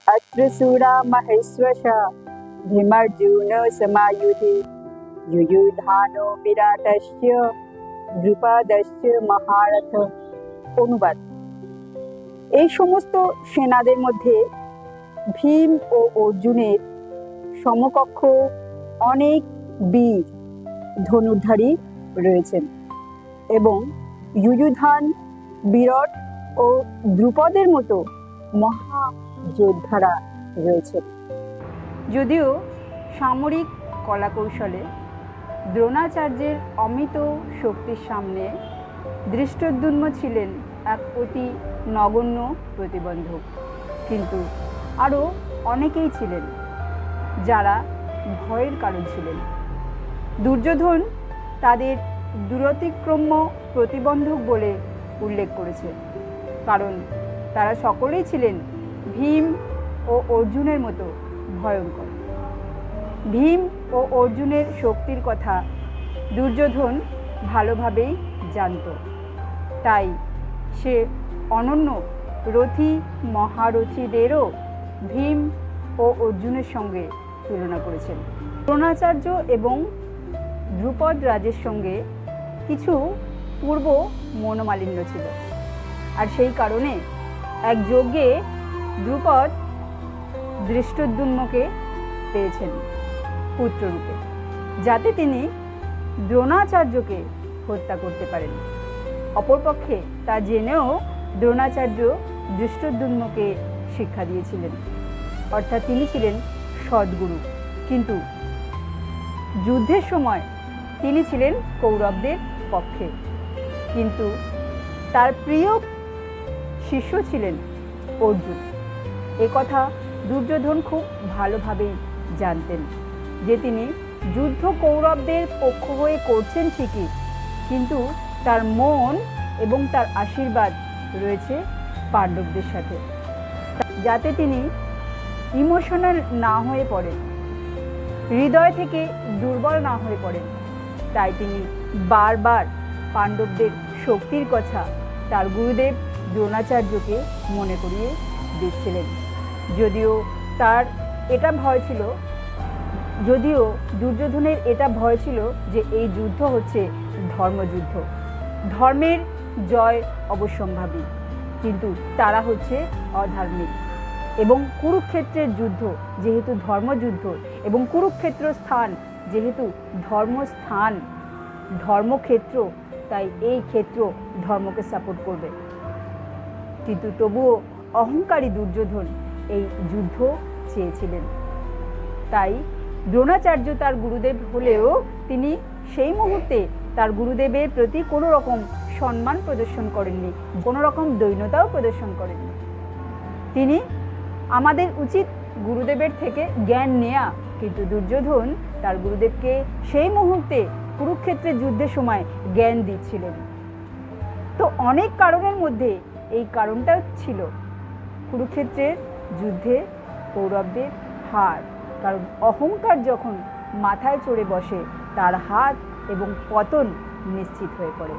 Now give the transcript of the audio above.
अत्रसूरा महेश्वशा भीमार्जुन समायुधि युयुधानो विराटस्य দ্রুপদস্য মহারথ। অনুবাদ। এই সমস্ত সেনাদের মধ্যে ভীম ও অর্জুনের সমকক্ষ অনেক বীর ধনুর্ধারী রয়েছেন এবং যুযুধান, বিরাট ও দ্রুপদের মতো মহাযোদ্ধারা রয়েছেন। যদিও সামরিক কলাকৌশলে দ্রোণাচার্যের অমিত শক্তির সামনে ধৃষ্টদ্যুম্ন ছিলেন এক অতি নগণ্য প্রতিবন্ধক, কিন্তু আরও অনেকেই ছিলেন যারা ভয়ের কারণ ছিলেন। দুর্যোধন তাদের দূরতিক্রম্য প্রতিবন্ধক বলে উল্লেখ করেছে, কারণ তারা সকলেই ছিলেন ভীম ও অর্জুনের মতো ভয়ঙ্কর। ভীম ও অর্জুনের শক্তির কথা দুর্যোধন ভালোভাবেই জানত, তাই সে অনন্য রথী মহারথীদেরও ভীম ও অর্জুনের সঙ্গে তুলনা করেছেন। দ্রোণাচার্য এবং দ্রুপদ রাজের সঙ্গে কিছু পূর্ব মনোমালিন্য ছিল, আর সেই কারণে এক যজ্ঞে দ্রুপদ ধৃষ্টদ্যুম্নকে পেয়েছেন পুত্ররূপে, যাতে তিনি দ্রোণাচার্যকে হত্যা করতে পারেন। অপরপক্ষে তা জেনেও দ্রোণাচার্য ধৃষ্টদ্যুম্নকে শিক্ষা দিয়েছিলেন, অর্থাৎ তিনি ছিলেন সদ্গুরু, কিন্তু যুদ্ধের সময় তিনি ছিলেন কৌরবদের পক্ষে, কিন্তু তার প্রিয় শিষ্য ছিলেন অর্জুন। একথা দুর্যোধন খুব ভালোভাবেই জানতেন যে তিনি যুদ্ধ কৌরবদের পক্ষ হয়ে করছেন ঠিকই, কিন্তু তার মন এবং তার আশীর্বাদ রয়েছে পাণ্ডবদের সাথে, যাতে তিনি ইমোশনাল না হয়ে পড়েন, হৃদয় থেকে দুর্বল না হয়ে পড়েন। তাই তিনি বারবার পাণ্ডবদের শক্তির কথা তার গুরুদেব দ্রোণাচার্যকে মনে করিয়ে দিচ্ছিলেন। যদিও দুর্যোধনের এটা ভয় ছিল যে এই যুদ্ধ হচ্ছে ধর্মযুদ্ধ, ধর্মের জয় অবশ্যম্ভাবী, কিন্তু তারা হচ্ছে অধার্মিক। এবং কুরুক্ষেত্রের যুদ্ধ যেহেতু ধর্মযুদ্ধ এবং কুরুক্ষেত্র স্থান যেহেতু ধর্মস্থান, ধর্মক্ষেত্র, তাই এই ক্ষেত্র ধর্মকে সাপোর্ট করবে। কিন্তু তবুও অহংকারী দুর্যোধন এই যুদ্ধ চেয়েছিলেন। তাই দ্রোণাচার্য তার গুরুদেব হলেও তিনি সেই মুহূর্তে তার গুরুদেবের প্রতি কোনো রকম সম্মান প্রদর্শন করেননি, কোনো রকম দৈন্যতাও প্রদর্শন করেননি। আমাদের উচিত গুরুদেবের থেকে জ্ঞান নেয়া, কিন্তু দুর্যোধন তার গুরুদেবকে সেই মুহূর্তে কুরুক্ষেত্রের যুদ্ধের সময় জ্ঞান দিচ্ছিলেন। তো অনেক কারণের মধ্যে এই কারণটা ছিল কুরুক্ষেত্রের যুদ্ধে কৌরবদের হার, কারণ অহংকার যখন মাথায় চড়ে বসে তার হার এবং পতন নিশ্চিত হয়ে পড়ে।